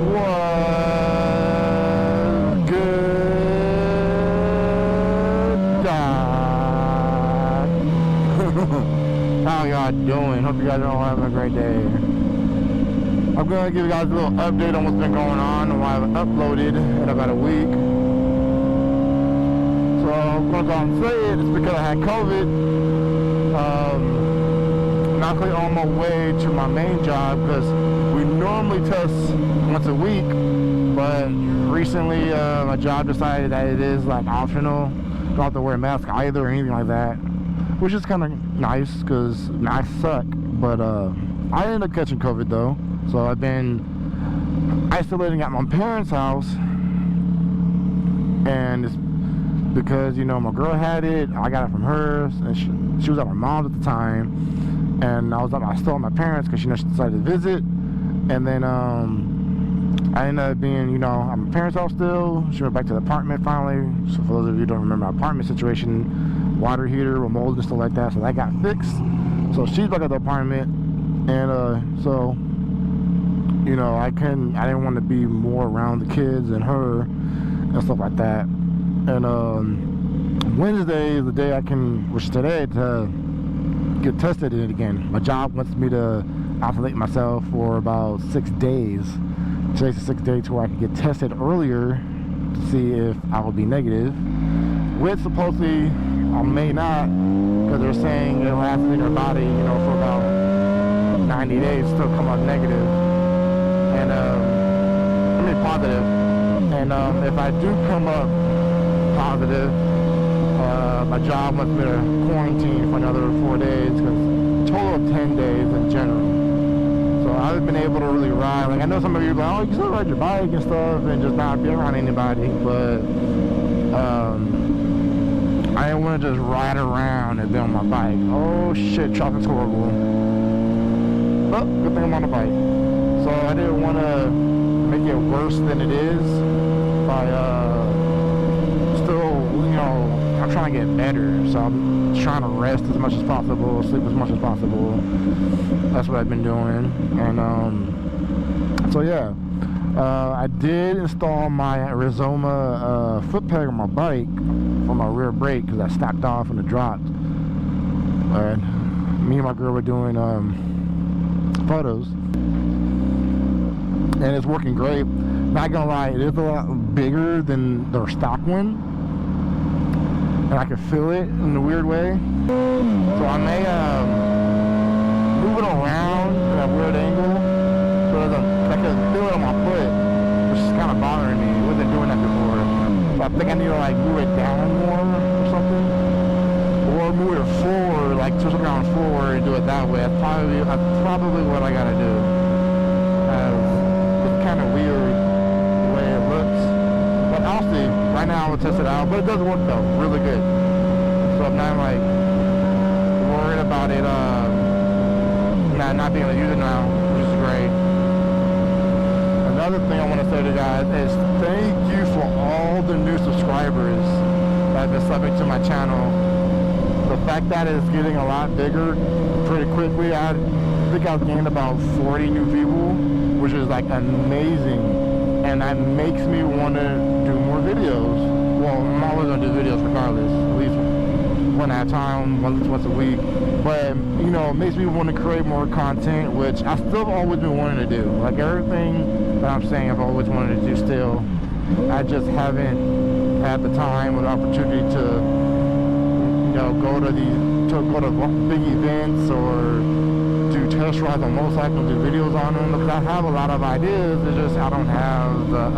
What good dog? How y'all doing? Hope you guys are all having a great day. I'm gonna give you guys a little update on what's been going on and why I haven't uploaded in about a week. So I'm gonna go and say it. It's because I had COVID. I'm actually on my way to my main job because we normally test once a week, but recently my job decided that it is like optional. Don't have to wear a mask either or anything like that, which is kind of nice because masks suck. But I ended up catching COVID though, so I've been isolating at my parents' house, and it's because, you know, my girl had it, I got it from her, and she was at my mom's at the time, and I was still at my parents because, you know, she decided to visit. And then I ended up being, you know, at my parents' house still. She went back to the apartment finally. So for those of you who don't remember my apartment situation, water heater with mold and stuff like that, so that got fixed. So she's back at the apartment, and so, you know, I didn't want to be more around the kids and her and stuff like that. And Wednesday is the day which is today, to get tested in it again. My job wants me to isolate myself for about 6 days. Today's the 6th day to where I can get tested earlier to see if I will be negative. Which supposedly I may not, because they're saying it'll last in your body, you know, for about 90 days, still come out negative. And I mean positive. And if I do come up positive, my job wants me to quarantine for another 4 days, because total of 10 days in general. So I haven't been able to really ride. Like, I know some of you are like, oh, you can still ride your bike and stuff and just not be around anybody, but I didn't want to just ride around and be on my bike. Oh shit, traffic's horrible. But good thing I'm on the bike. So I didn't want to make it worse than it is by still, you know, I'm trying to get better, so I'm trying to rest as much as possible, sleep as much as possible. That's what I've been doing. And so yeah, I did install my Rizoma foot peg on my bike for my rear brake because I snapped off and it dropped. And me and my girl were doing photos, and it's working great. Not gonna lie, it is a lot bigger than their stock one, and I can feel it in a weird way. So I may move it around at a weird angle so that I can feel it on my foot, which is kind of bothering me. I wasn't doing that before. So I think I need to like move it down more or something, or move it forward, like twist it around forward and do it that way. That's probably what I gotta do. It's kind of weird the way it looks, but I'll see. Right now I will test it out, but it does work though, really good. So I'm not like worried about it not being able to use it now, which is great. Another thing I want to say to you guys is thank you for all the new subscribers that have been subbing to my channel. The fact that it's getting a lot bigger pretty quickly, I think I've gained about 40 new people, which is like amazing, and that makes me want to do more videos. Well, I'm always going to do videos regardless, at least one at a time, once a week. But, you know, it makes me want to create more content, which I still always been wanting to do. Like everything that I'm saying I've always wanted to do still. I just haven't had the time or the opportunity to, you know, go to big events or do test rides on motorcycles, do videos on them, because I have a lot of ideas. It's just I don't have the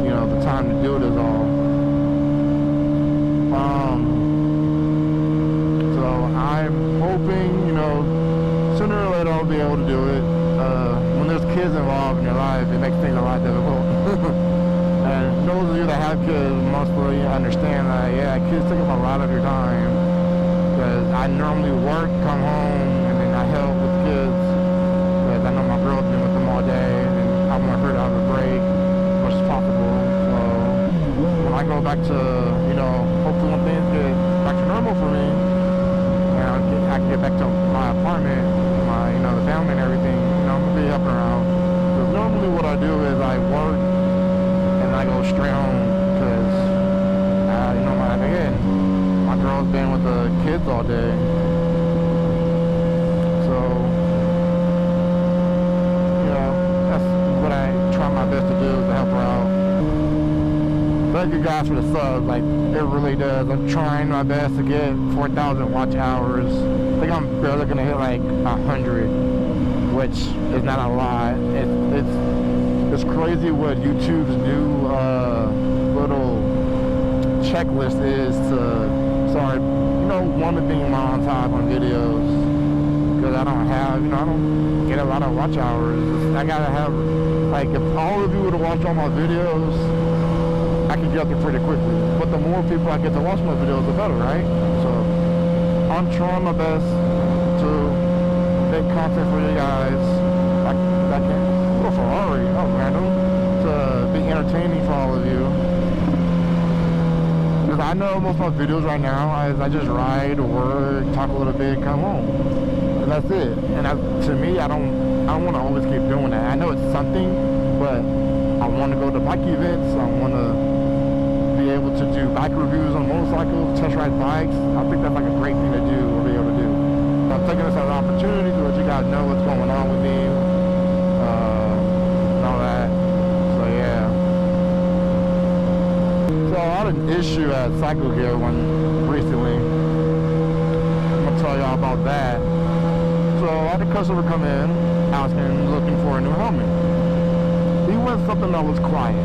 you know, the time to do it is all. So I'm hoping, you know, sooner or later I'll be able to do it. When there's kids involved in your life, it makes things a lot difficult. And those of you that have kids mostly understand that, yeah, kids take up a lot of your time. Because I normally work, come home, and then I help with the kids. Because I know my girl's been with them all day, and I want her to have a break as much as possible. So when I go back to, you know, hopefully when things get back to normal for me, and I can get back to my apartment, my, you know, the family and everything, you know, I'm gonna be up and around. straight home because, you know, my girl's been with the kids all day. So, you know, that's what I try my best to do, is to help her out. Thank you guys for the subs, like, it really does. I'm trying my best to get 4,000 watch hours. I think I'm barely gonna hit like 100, which is not a lot. It's crazy what YouTube's new little checklist is to start, you know, want to be on time on videos. Because I don't have, you know, I don't get a lot of watch hours. I gotta have, like, if all of you were to watch all my videos, I can get up there pretty quickly. But the more people I get to watch my videos, the better, right? So I'm trying my best to make content for you guys. I can, oh, Ferrari, oh, random, to be entertaining for all of you. Because I know most of my videos right now, I just ride, work, talk a little bit, come home, and that's it. And to me, I don't want to always keep doing that. I know it's something, but I want to go to bike events. I want to be able to do bike reviews on motorcycles, test ride bikes. I think that's like a great thing to do, or be able to do. So I'm taking this as an opportunity to let you guys know what's going on with me, and all that. So yeah. So I had an issue at Cycle Gear recently. I'm gonna tell y'all about that. So I had a customer come in, asking, looking for a new helmet. He wanted something that was quiet.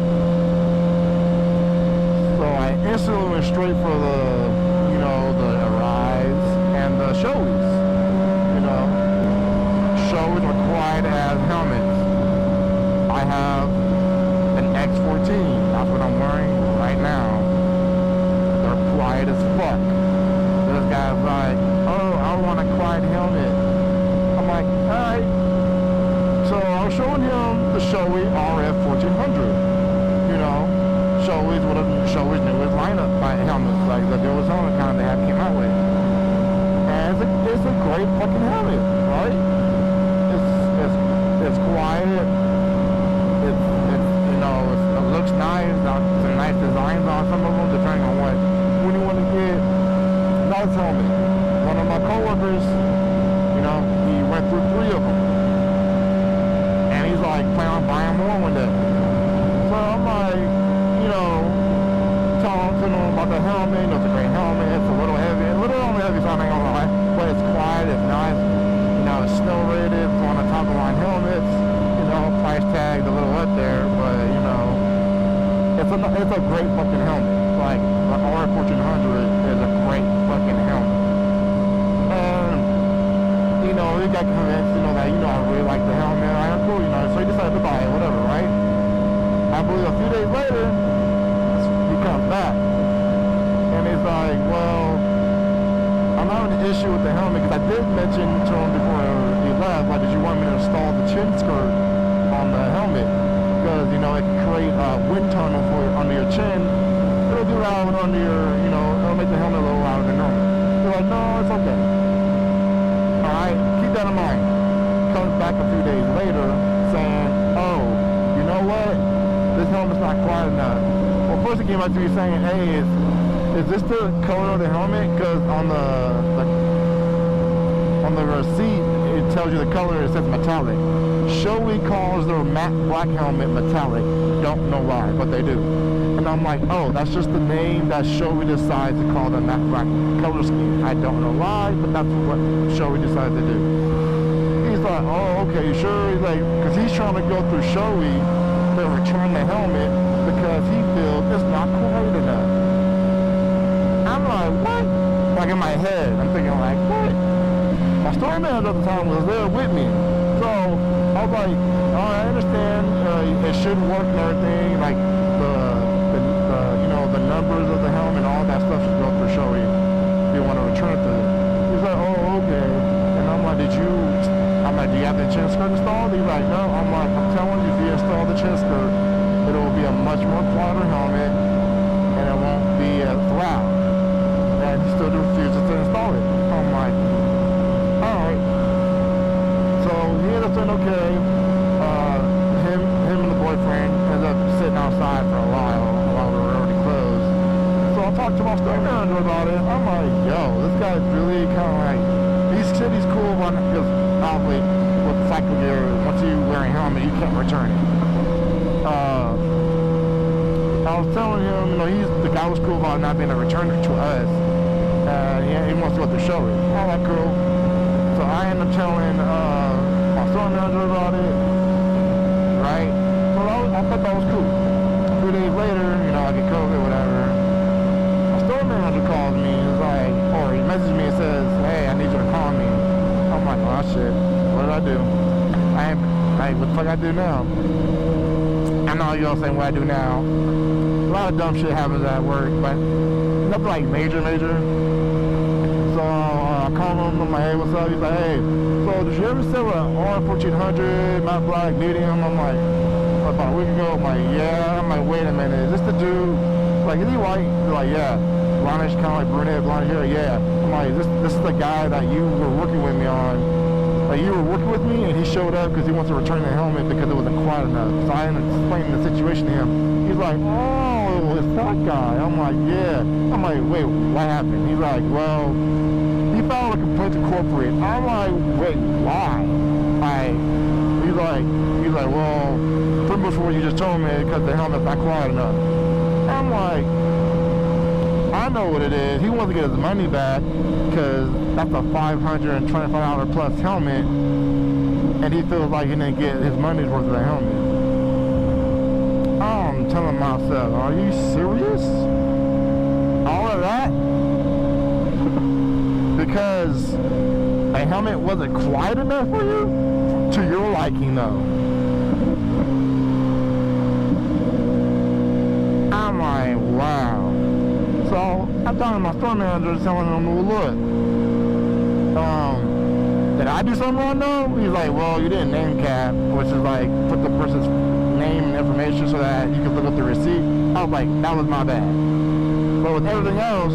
So I instantly went straight for the, you know, the Arise and the Showies. You know, Showies are quiet as helmets. I have an X14. That's what I'm wearing right now. They're quiet as fuck. This guy's like, oh, I want a quiet helmet. I'm like, alright. So I was showing him the Shoei RF 1400. You know, Shoei's one of Shoei's newest lineup by helmets, like the newest helmet kind of they have came out with. And it's a great fucking helmet, right? It's quiet. It's you know, it looks nice. Some nice designs on some of them, depending on what you want to get. Nice helmet. One of my coworkers, you know, he went through 3 of them. And he's like, plan on buying more one day. So I'm like, you know, telling him about the helmet. You know, it's a great helmet. It's a little heavy. A little on the heavy side, I ain't gonna lie. But it's quiet. It's nice. You know, it's snow rated. It's one of the top of the line helmets. You know, price tag a little up there. But, you know, it's a great fucking helmet. Like, the RF 1400 is a great fucking helmet. And, you know, he got convinced, you know, that, you know, I really like the helmet. I'm cool, you know, so he decided to buy it, whatever, right? I believe a few days later, he comes back. And he's like, well, I'm having an issue with the helmet, because I did mention to him before he left, like, did you want me to install the chin skirt on the helmet? Because, you know, it can create a wind tunnel for under your chin. It'll do loud under your, you know, it'll make the helmet a little louder than normal. They're like, no, it's okay. Alright, keep that in mind. Comes back a few days later saying, oh, you know what? This helmet's not quiet enough. Well, first he came up to me saying, hey, is this the color of the helmet? Because on the receipt, it tells you the color, it says metallic. Shoei calls their matte black helmet metallic. Don't know why, but they do. And I'm like, oh, that's just the name that Shoei decides to call the matte black color scheme. I don't know why, but that's what Shoei decides to do. He's like, oh, okay, you sure? He's like, because he's trying to go through Shoei to return the helmet because he feels it's not quiet enough. I'm like, what? Like in my head, I'm thinking like, what? My store manager at the time was there with me. So I was like, oh, I understand, it should work and everything, like the you know, the numbers of the helmet and all that stuff should go through Shoei if you want to return it to them. He's like, oh, okay. And I'm like, do you have the chin skirt installed? He's like, no. I'm like, I'm telling you, if you install the chin skirt, it will be a much more quieter helmet and it won't be as loud. And he still refuses to install it. I'm like, alright. So he ended up saying, okay. Him and the boyfriend ended up sitting outside for a while. manager about it. I'm like, yo, this guy's really kind of like, he said he's cool, but because obviously with cycle gear, once you wear a helmet, you can't return it. I was telling him, you know, the guy was cool about not being a returner to us. He wants to go to show it. All right, cool. So I ended up telling my store manager about it, right? So I thought that was cool. A few days later, you know, I get COVID, whatever. My store manager calls me. He's like, or he messages me and says, hey, I need you to call me. I'm like, oh shit, what did I do? What the fuck I do now? I know y'all saying what I do now. A lot of dumb shit happens at work, but nothing like major. So I call him, I'm like, hey, what's up? He's like, hey, so did you ever sell an R1400, matte black, medium? I'm like, about a week ago. I'm like, yeah. I'm like, wait a minute, is this the dude? Like, is he white? He's like, yeah. Blondish, kind of like brunette, blonde hair, yeah. I'm like, this is the guy that you were working with me on. Like, you were working with me, and he showed up because he wants to return the helmet because it wasn't quiet enough. So I ended up explaining the situation to him. He's like, oh, it's that guy. I'm like, yeah. I'm like, wait, what happened? He's like, well, he filed a complaint to corporate. I'm like, wait, why? He's like, well, pretty much what you just told me because the helmet's not quiet enough. I'm like, I know what it is. He wants to get his money back because that's a $525 plus helmet, and he feels like he didn't get his money's worth of the helmet. I'm telling myself, are you serious? All of that? Because a helmet wasn't quiet enough for you? To your liking, though. I'm like, wow. So I talked to my store manager, telling him, well, look, did I do something wrong though? He's like, well, you didn't name cap, which is like put the person's name and information so that you can look up the receipt. I was like, that was my bad. But with everything else,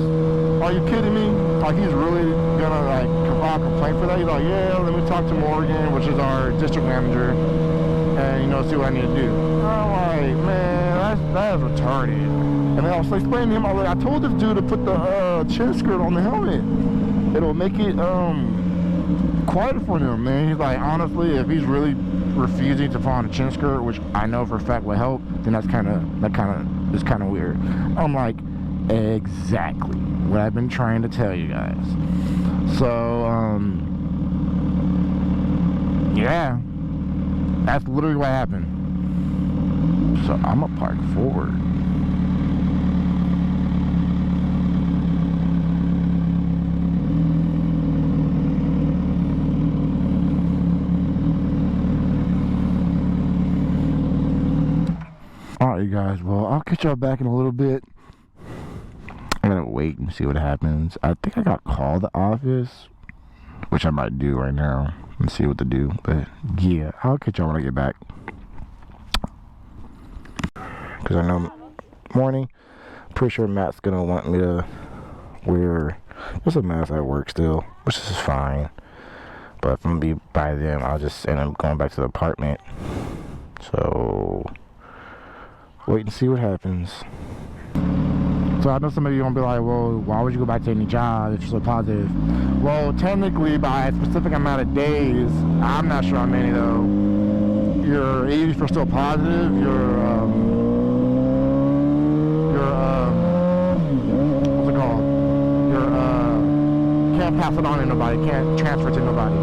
are you kidding me? Like, he's really gonna like file a complaint for that? He's like, yeah, let me talk to Morgan, which is our district manager, and, you know, see what I need to do. I'm like, man, that is retarded. And then I was explaining to him, I told this dude to put the chin skirt on the helmet. It'll make it quieter for him, man. He's like, honestly, if he's really refusing to put on a chin skirt, which I know for a fact will help, then that kind of weird. I'm like, exactly what I've been trying to tell you guys. So yeah, that's literally what happened. So I'm gonna park forward. Alright, you guys, well, I'll catch y'all back in a little bit. I'm gonna wait and see what happens. I think I got called the office, which I might do right now and see what to do. But yeah, I'll catch y'all when I get back. Because I know morning, pretty sure Matt's gonna want me to wear just a mask at work still, which is fine. But if I'm gonna be by then, I'll just end up going back to the apartment. So wait and see what happens. So I know some of you are going to be like, well, why would you go back to any job if you're so positive? Well, technically, by a specific amount of days, I'm not sure how many though, even if you're still positive, what's it called? Can't pass it on to nobody, can't transfer it to nobody.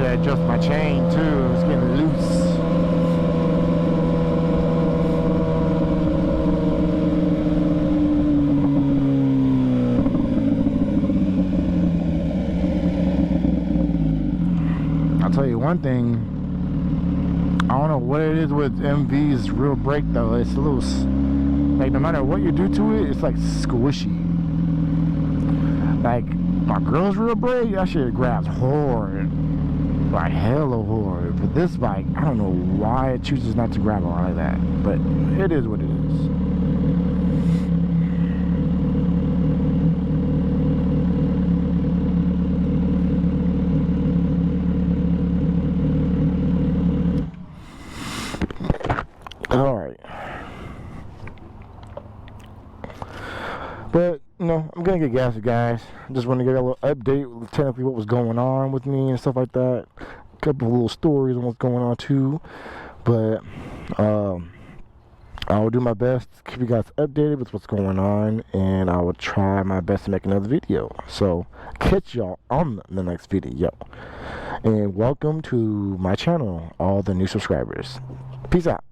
Adjust my chain too, it's getting loose. I'll tell you one thing, I don't know what it is with MV's real brake though, it's loose. Like, no matter what you do to it, it's like squishy. Like, my girl's real brake, that shit grabs hard. Like hella hard. But this bike, I don't know why it chooses not to grab on like that, but it is what it is. know, I'm gonna get gas, guys. Just want to get a little update, technically what was going on with me and stuff like that. A couple of little stories on what's going on too. But I will do my best to keep you guys updated with what's going on, and I will try my best to make another video. So catch y'all on the next video, and welcome to my channel, all the new subscribers. Peace out.